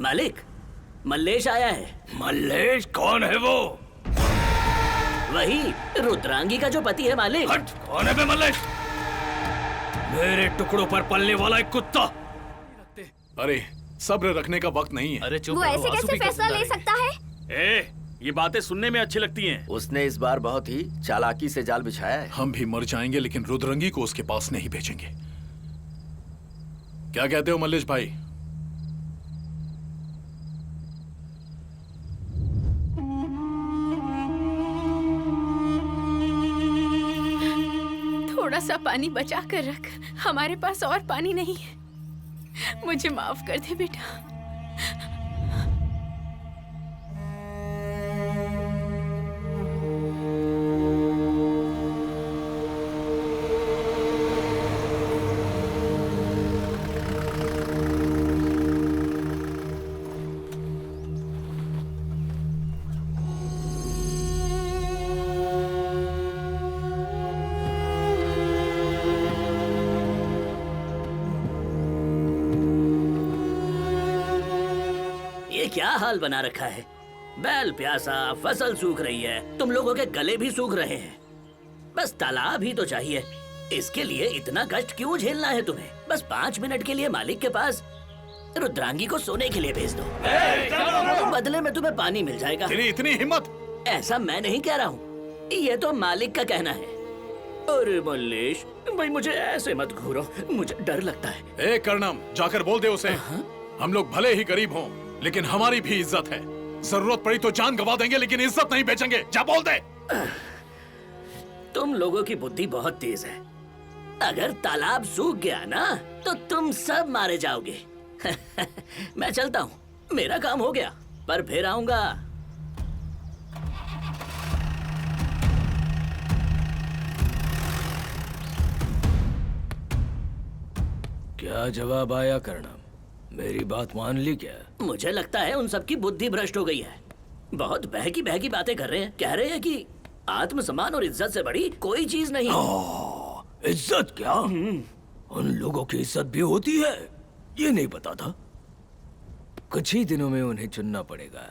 मालिक, मल्लेश आया है। मल्लेश? कौन है वो? वही रुद्रांगी का जो पति है मालिक। हट! कौन है बे मल्लेश? मेरे टुकड़ों पर पलने वाला एक कुत्ता। अरे सब्र रखने का वक्त नहीं है। अरे चुप वो रहो, ऐसे आंसू कैसे भी कर फैसला ले सुंदर सकता है? ए, ये बातें सुनने में अच्छी लगती हैं। उसने इस बार बहुत ही चालाकी से जाल बिछाया है। हम भी मर जाएंगे लेकिन रुद्रंगी को उसके पास नहीं भेजेंगे। क्या कहते हो मल्लेश भाई? थोड़ा सा पानी बचा कर रख, हमारे पास और पानी नहीं है। मुझे माफ कर दे बेटा। क्या हाल बना रखा है? बैल प्यासा, फसल सूख रही है, तुम लोगों के गले भी सूख रहे हैं। बस तालाब ही तो चाहिए। इसके लिए इतना कष्ट क्यों झेलना है तुम्हें? बस 5 मिनट के लिए मालिक के पास रुद्रांगी को सोने के लिए भेज दो। तो बदले में तुम्हें पानी मिल जाएगा। इतनी हिम्मत? ऐसा मैं नहीं कह रहा हूँ, ये तो मालिक का कहना है। अरे मल्लेश भाई, मुझे ऐसे मत घूरो, मुझे डर लगता है। ए कर्णम, जाकर बोल दे उसे। हम लोग भले ही गरीब हों, लेकिन हमारी भी इज्जत है। जरूरत पड़ी तो जान गवा देंगे, लेकिन इज्जत नहीं बेचेंगे। जा बोल दे। तुम लोगों की बुद्धि बहुत तेज है। अगर तालाब सूख गया ना, तो तुम सब मारे जाओगे। मैं चलता हूँ, मेरा काम हो गया, पर फिर आऊंगा। क्या जवाब आया कर्णम? मेरी बात मान ली क्या? मुझे लगता है उन सबकी बुद्धि भ्रष्ट हो गई है। बहुत बहकी बहकी बातें कर रहे हैं। कह रहे हैं कि आत्मसम्मान और इज्जत से बड़ी कोई चीज नहीं। इज्जत क्या? उन लोगों की इज्जत भी होती है, ये नहीं पता था। कुछ ही दिनों में उन्हें चुनना पड़ेगा,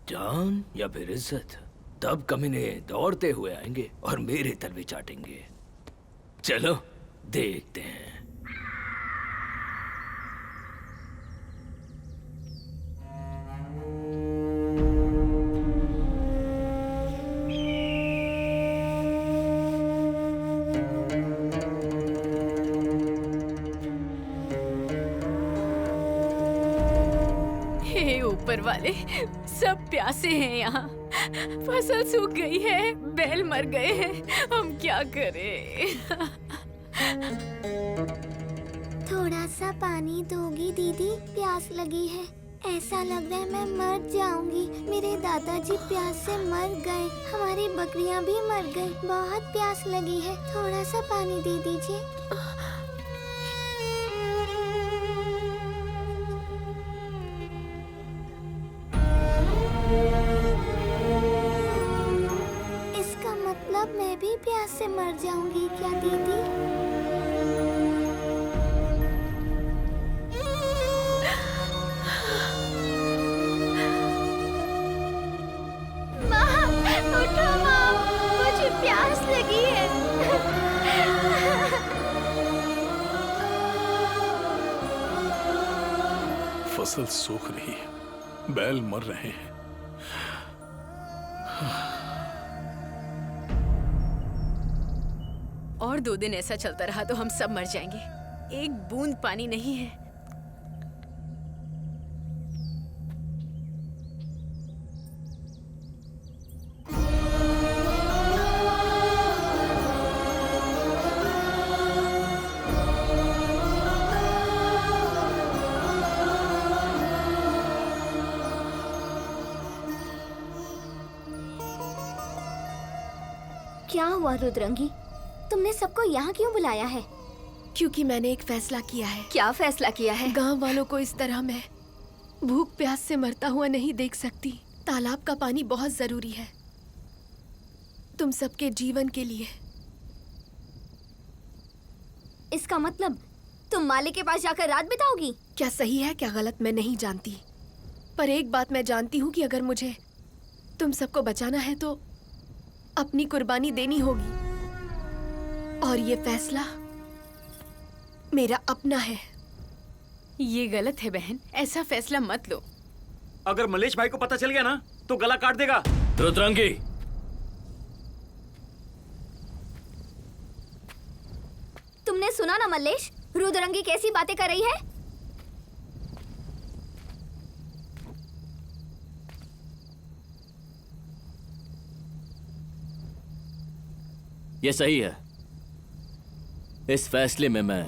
जान या फिर इज्जत। तब कमीने दौड़ते हुए आएंगे और मेरे तलवे चाटेंगे। चलो देखते हैं। ऊपर वाले सब प्यासे हैं यहाँ। फसल सूख गई है, बैल मर गए हैं, हम क्या करें? थोड़ा सा पानी दोगी दीदी? प्यास लगी है। ऐसा लग रहा है मैं मर जाऊंगी। मेरे दादाजी प्यास से मर गए, हमारी बकरियां भी मर गई। बहुत प्यास लगी है, थोड़ा सा पानी दे दीजिए। इसका मतलब मैं भी प्यास से मर जाऊंगी क्या दीदी? माँ, उठो माँ, मुझे प्यास लगी है। फसल सूख रही है, बैल मर रहे हैं। और 2 दिन ऐसा चलता रहा तो हम सब मर जाएंगे। एक बूंद पानी नहीं है। क्या हुआ रुद्रंगी? तुमने सबको यहाँ क्यों बुलाया है? क्योंकि मैंने एक फैसला किया है। क्या फैसला किया है? गांव वालों को इस तरह मैं भूख प्यास से मरता हुआ नहीं देख सकती। तालाब का पानी बहुत जरूरी है तुम सबके जीवन के लिए। इसका मतलब तुम मालिक के पास जाकर रात बिताओगी? क्या सही है क्या गलत मैं नहीं जानती, पर एक बात मैं जानती हूँ कि अगर मुझे तुम सबको बचाना है तो अपनी कुर्बानी देनी होगी। और ये फैसला मेरा अपना है। ये गलत है बहन, ऐसा फैसला मत लो। अगर मलेश भाई को पता चल गया ना तो गला काट देगा। रुद्रांगी, तुमने सुना ना मल्लेश, रुद्रंगी कैसी बातें कर रही है। ये सही है। इस फैसले में मैं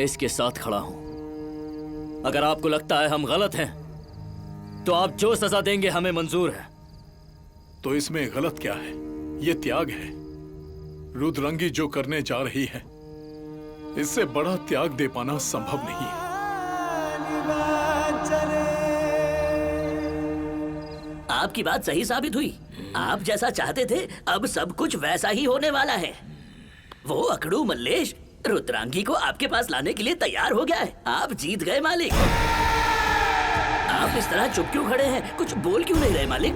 इसके साथ खड़ा हूं। अगर आपको लगता है हम गलत हैं तो आप जो सजा देंगे हमें मंजूर है। तो इसमें गलत क्या है? ये त्याग है। रुद्रंगी जो करने जा रही है, इससे बड़ा त्याग दे पाना संभव नहीं है। आपकी बात सही साबित हुई। आप जैसा चाहते थे अब सब कुछ वैसा ही होने वाला है। वो अकड़ू मल्लेश रुद्रांगी को आपके पास लाने के लिए तैयार हो गया है। आप जीत गए मालिक। आप इस तरह चुप क्यों खड़े हैं? कुछ बोल क्यों नहीं रहे मालिक?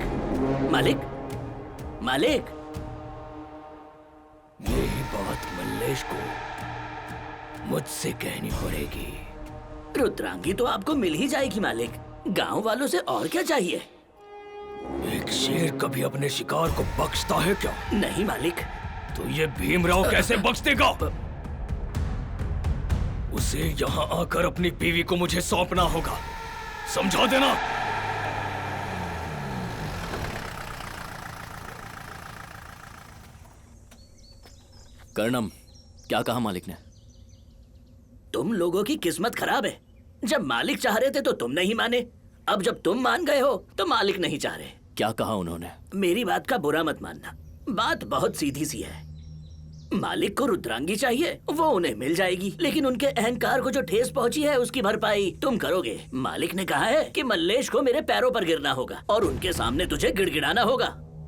मालिक, मालिक। यही बात मल्लेश को मुझसे कहनी पड़ेगी। रुद्रांगी तो आपको मिल ही जाएगी मालिक। गांव वालों से और क्या चाहिए? एक शेर कभी अपने शिकार को बख्शता है क्या? नहीं मालिक। तो ये भीमराव कैसे बख्श देगा? उसे यहाँ आकर अपनी बीवी को मुझे सौंपना होगा। समझा देना। कर्णम, क्या कहा मालिक ने? तुम लोगों की किस्मत खराब है। जब मालिक चाह रहे थे तो तुम नहीं माने। अब जब तुम मान गए हो तो मालिक नहीं चाह रहे। क्या कहा उन्होंने? मेरी बात का बुरा मत मानना। बात बहुत सीधी सी है। मालिक को रुद्रांगी चाहिए, वो उन्हें मिल जाएगी, लेकिन उनके अहंकार को जो ठेस पहुंची है उसकी भरपाई तुम करोगे। मालिक ने कहा है कि मल्लेश को मेरे पैरों पर गिरना होगा और उनके सामने तुझे गिड़गिड़ाना होगा,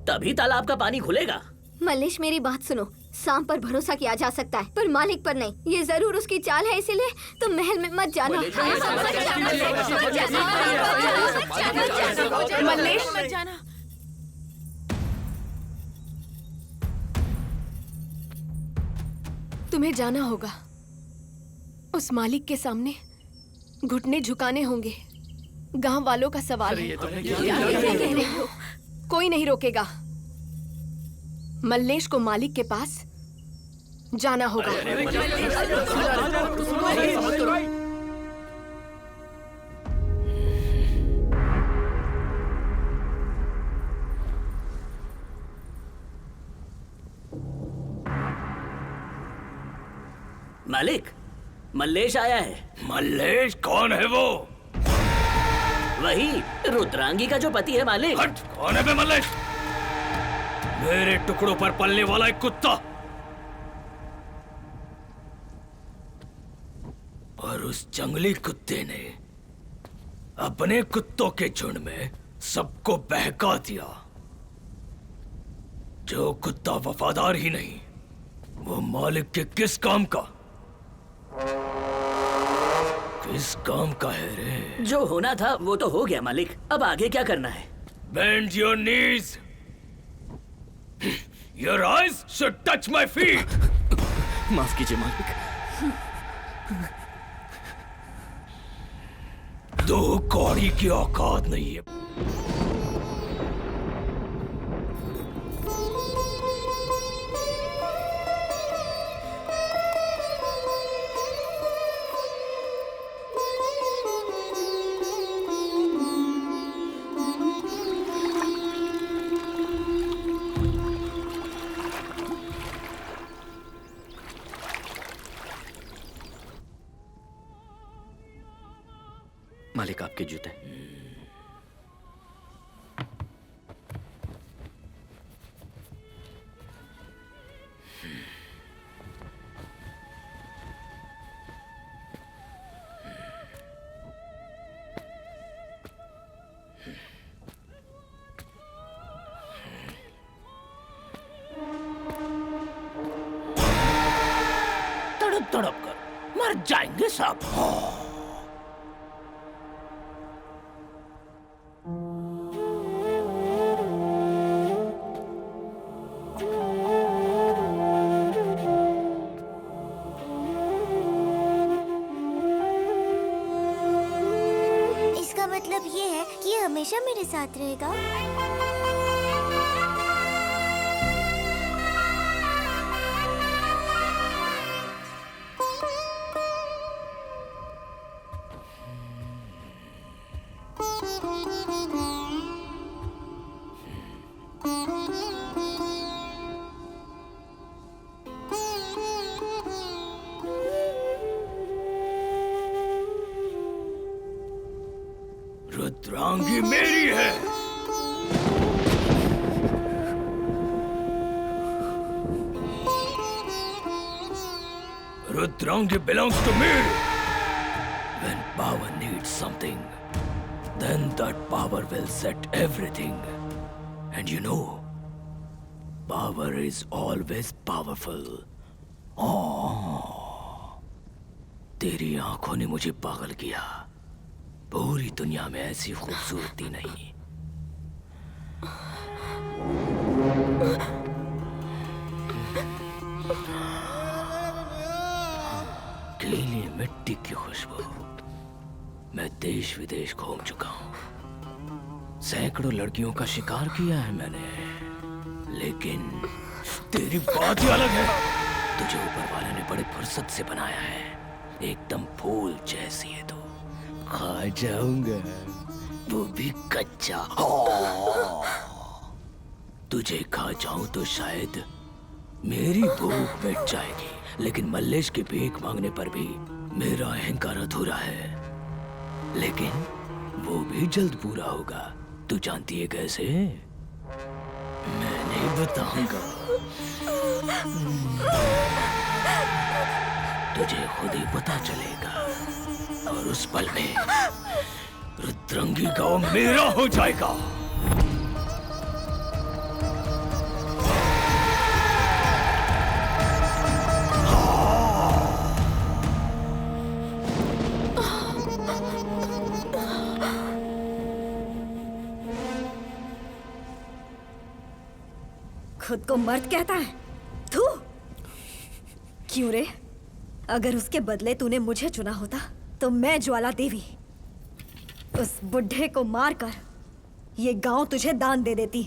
तभी तालाब का पानी खुलेगा। मल्लेश मेरी बात सुनो, सांप पर भरोसा किया जा सकता है पर मालिक पर नहीं। ये जरूर उसकी चाल है, इसीलिए तुम महल में मत जाना। मल्लेश मत जाना। तुम्हें जाना होगा। उस मालिक के सामने घुटने झुकाने होंगे। गांव वालों का सवाल है। क्या कह रही हो? कोई नहीं रोकेगा। मल्लेश को मालिक के पास जाना होगा। मालिक, मल्लेश आया है। मल्लेश कौन है वो? वही रुद्रांगी का जो पति है मालिक। हट, कौन है बे मल्लेश? मेरे टुकड़ों पर पलने वाला एक कुत्ता। और उस जंगली कुत्ते ने अपने कुत्तों के झुंड में सबको बहका दिया। जो कुत्ता वफादार ही नहीं, वो मालिक के किस काम का? किस काम का है रे? जो होना था वो तो हो गया मालिक। अब आगे क्या करना है? Bend your knees. Your eyes should touch my feet. माफ कीजिए मालिक। दो कौड़ी की औकात नहीं है। मालिक, आपके जूते। तड़प तड़प कर मर जाएंगे सब। ये हमेशा मेरे साथ रहेगा। रुद्रांगी मेरी है। Rudrangi belongs to me. When power needs something, then that power will set everything. And you know, power is always powerful. Oh, तेरी आंखों ने मुझे पागल किया। पूरी दुनिया में ऐसी खूबसूरती नहीं। गीली मिट्टी की खुशबू। मैं देश विदेश घूम चुका हूँ। सैकड़ों लड़कियों का शिकार किया है मैंने, लेकिन तेरी बात ही अलग है। तुझे ऊपर वाले ने बड़े फुर्सत से बनाया है। एकदम फूल जैसी है तू। खा जाऊंगा, वो भी कच्चा। तुझे खा जाऊं तो शायद मेरी भूख मिट जाएगी, लेकिन मल्लेश की भीख मांगने पर भी मेरा अहंकार अधूरा है। लेकिन वो भी जल्द पूरा होगा। तू जानती है कैसे? मैं नहीं बताऊंगा। तुझे खुद ही पता चलेगा, और उस पल में रुद्रंगी गांव मेरा हो जाएगा। खुद को मर्द कहता है तू? क्यों रे? अगर उसके बदले तूने मुझे चुना होता तो मैं ज्वाला देवी उस बुढ़े को मारकर ये गांव तुझे दान दे देती।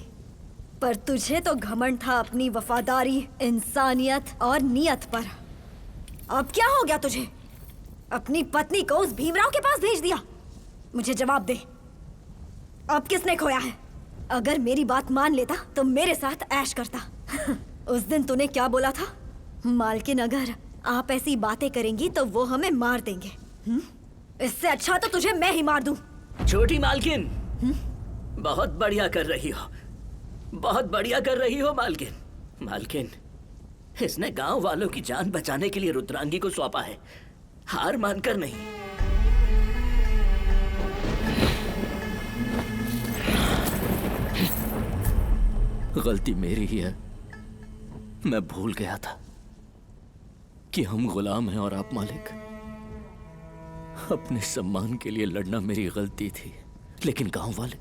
पर तुझे तो घमंड था अपनी वफादारी, इंसानियत और नियत पर। अब क्या हो गया तुझे? अपनी पत्नी को उस भीमराव के पास भेज दिया। मुझे जवाब दे, अब किसने खोया है? अगर मेरी बात मान लेता तो मेरे साथ ऐश करता। उस दिन तूने क्या बोला था? मालकिन, अगर आप ऐसी बातें करेंगी तो वो हमें मार देंगे। इससे अच्छा तो तुझे मैं ही मार दूं। छोटी मालकिन, बहुत बढ़िया कर रही हो, बहुत बढ़िया कर रही हो मालकिन। मालकिन, इसने गांव वालों की जान बचाने के लिए रुद्रांगी को सौंपा है, हार मानकर नहीं। गलती मेरी ही है। मैं भूल गया था कि हम गुलाम हैं और आप मालिक। अपने सम्मान के लिए लड़ना मेरी गलती थी, लेकिन गांव वाले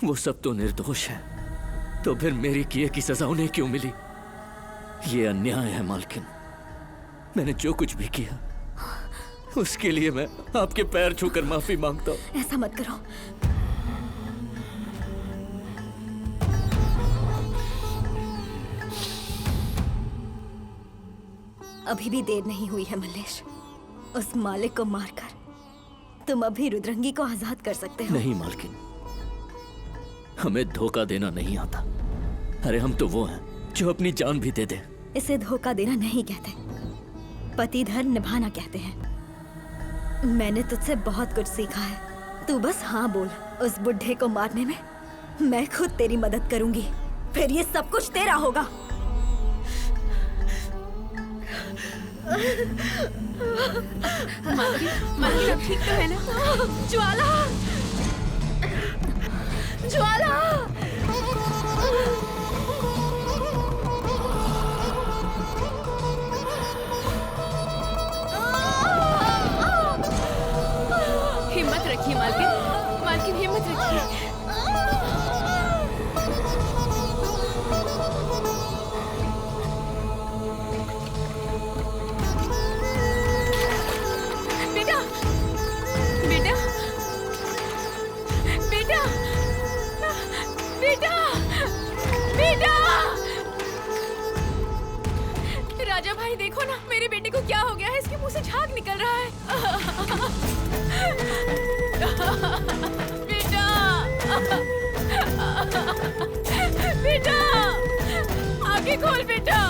वो सब तो निर्दोष हैं। तो फिर मेरी किए की सजा उन्हें क्यों मिली? ये अन्याय है मालकिन। मैंने जो कुछ भी किया उसके लिए मैं आपके पैर छूकर माफी मांगता हूं। ऐसा मत करो। अभी भी देर नहीं हुई है मल्लेश। उस मालिक को मारकर तुम अभी रुद्रंगी को आजाद कर सकते हो। नहीं मालकिन, हमें धोखा देना नहीं आता। अरे हम तो वो हैं जो अपनी जान भी दे दे। इसे धोखा देना नहीं कहते, पति धर्म निभाना कहते हैं। मैंने तुझसे बहुत कुछ सीखा है। तू बस हाँ बोल। उस बुढ़े को मारने में मैं खुद तेरी मदद करूंगी। फिर ये सब कुछ तेरा होगा। मालकिन अब ठीक तो है ना? ज्वाला! ज्वाला! हिम्मत रखिए मालकिन, मालकिन हिम्मत रखिए। बेटा, बेटा, भाई देखो ना, मेरे बेटे को क्या हो गया है, इसके मुंह से झाग निकल रहा है। बेटा, बेटा, आगे खोल बेटा।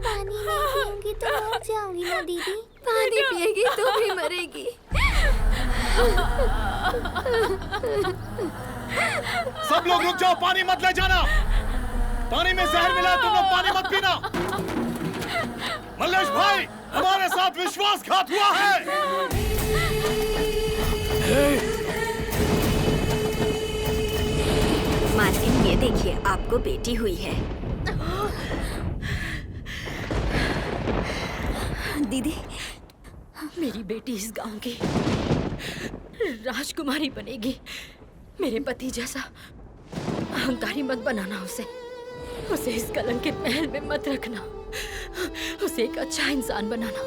पानी नहीं पीऊंगी तो मर जाऊंगी ना दीदी। पानी पिएगी तो भी मरेगी। सब लोग रुक जाओ, पानी मत ले जाना। पानी में जहर मिला है, तुम लोग पानी मत पीना। मल्लेश भाई, हमारे साथ विश्वासघात हुआ है। मार्टिन, ये देखिए, आपको बेटी हुई है। दीदी, मेरी बेटी इस गांव की राजकुमारी बनेगी। मेरे पति जैसा अहंकारी मत बनाना उसे इस कलंक के महल में मत रखना। उसे एक अच्छा इंसान बनाना,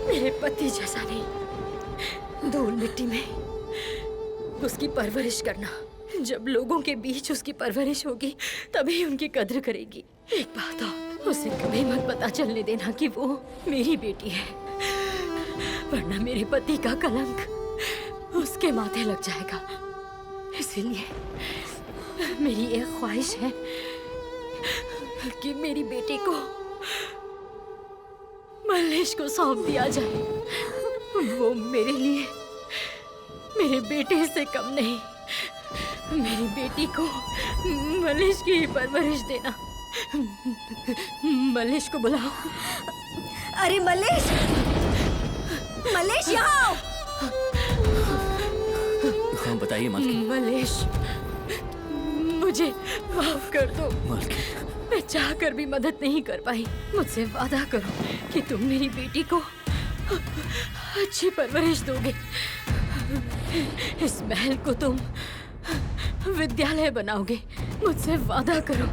मेरे पति जैसा नहीं। धूल मिट्टी में उसकी परवरिश करना। जब लोगों के बीच उसकी परवरिश होगी तभी उनकी कद्र करेगी। एक बात और, उसे कभी मत पता चलने देना कि वो मेरी बेटी है, वरना मेरे पति का कलंक उसके माथे लग जाएगा। इसीलिए मेरी एक ख्वाहिश है कि मेरी बेटी को मल्लेश को सौंप दिया जाए। वो मेरे लिए मेरे बेटे से कम नहीं। मेरी बेटी को मल्लेश की परवरिश देना। मल्लेश को बुलाओ। अरे मल्लेश, मल्लेश यहाँ आओ। हाँ बताइए मालकिन। मल्लेश, मुझे माफ कर दो। मालकिन, मैं चाहकर भी मदद नहीं कर पाई। मुझसे वादा करो कि तुम मेरी बेटी को अच्छी परवरिश दोगे। इस महल को तुम विद्यालय बनाओगे। मुझसे वादा करो,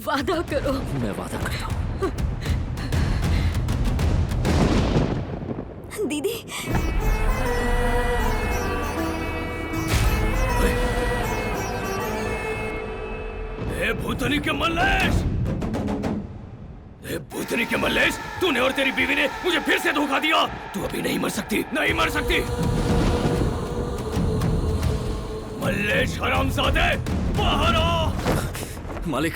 वादा करो। मैं वादा करता हूँ। दीदी, भूतनी के मल्लेश! भूतनी के मल्लेश, तूने और तेरी बीवी ने मुझे फिर से धोखा दिया। तू अभी नहीं मर सकती, नहीं मर सकती। मल्लेश हरामजादे, बाहर आ! मालिक,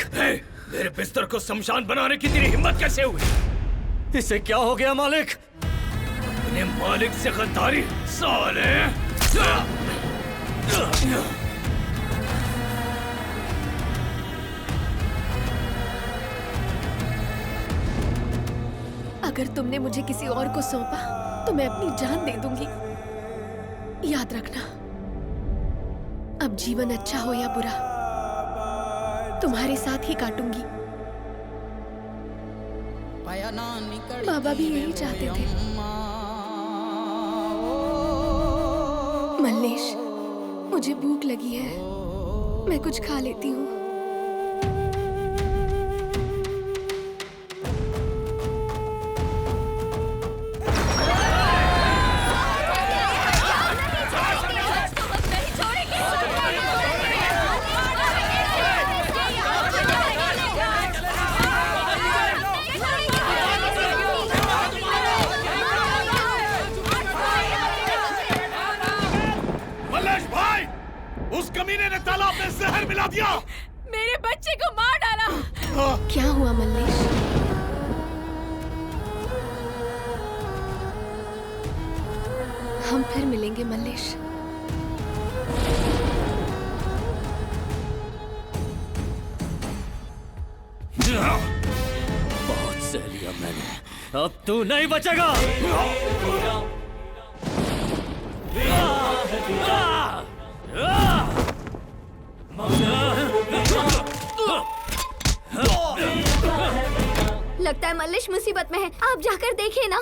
मेरे बिस्तर को शमशान बनाने की तेरी हिम्मत कैसे हुई? इससे क्या हो गया मालिक? अपने मालिक से गद्दारी, साले! अगर तुमने मुझे किसी और को सौंपा तो मैं अपनी जान दे दूंगी। याद रखना, अब जीवन अच्छा हो या बुरा, तुम्हारे साथ ही काटूंगी। बाबा भी यही चाहते थे। मल्लेश, मुझे भूख लगी है, मैं कुछ खा लेती हूँ। कमीने ने तालाब में जहर मिला दिया। मेरे बच्चे को मार डाला। क्या हुआ मल्लेश? हम फिर मिलेंगे मल्लेश। बहुत सह लिया मैंने, अब तू नहीं बचेगा। लगता है मल्लेश मुसीबत में है। आप जाकर देखिए ना।